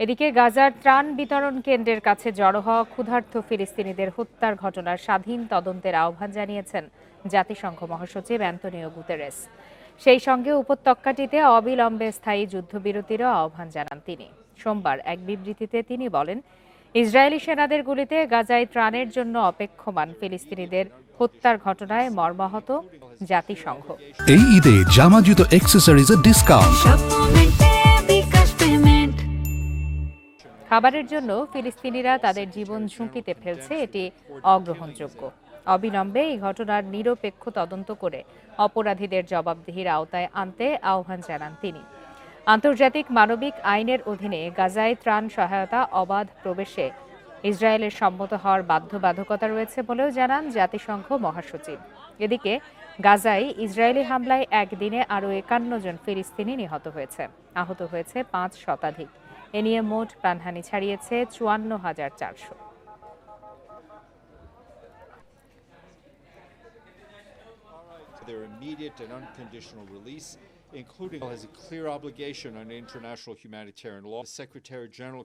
এদিকে গাজার ত্রাণ বিতরণ কেন্দ্রের কাছে জড়ো হওয়া ক্ষুধার্ত ফিলিস্তিনিদের হত্যার ঘটনার স্বাধীন তদন্তের আহ্বান জানিয়েছেন জাতিসংঘ মহাসচিব অ্যান্তোনিও গুতেরেস। সেই সঙ্গে উপত্যকাটিতে অবিলম্বে স্থায়ী যুদ্ধবিরতিরও আহ্বান জানান তিনি। সোমবার এক বিবৃতিতে তিনি বলেন, ইসরায়েলি সেনাদের গুলিতে গাজায় ত্রাণের জন্য অপেক্ষমান ফিলিস্তিনিদের হত্যার ঘটনায় মর্মাহত জাতিসংঘ। এই ঈদে জামা জুতো অ্যাক্সেসরিজের ডিসকাউন্ট। খাবারের জন্য ফিলিস্তিনিরা তাদের জীবন ঝুঁকিতে ফেলছে, এটি অগ্রহণযোগ্য। অবিলম্বে এই ঘটনার নিরপেক্ষ তদন্ত করে অপরাধীদের জবাবদিহির আওতায় আনতে আহ্বান জানান তিনি। আন্তর্জাতিক মানবিক আইনের অধীনে গাজায় ত্রাণ সহায়তা অবাধ প্রবেশে ইসরায়েলের সম্মত হওয়ার বাধ্যবাধকতা রয়েছে বলেও জানান জাতিসংঘ মহাসচিব। এদিকে গাজায় ইসরায়েলি হামলায় একদিনে আরও ৫১ জন ফিলিস্তিনি নিহত হয়েছে, আহত হয়েছে ৫ শতাধিক। এ নিয়ে মোট প্রাণহানি ছাড়িয়েছে ৫৪,৪০০। Their immediate and unconditional release, including has a clear obligation under international humanitarian law. The Secretary General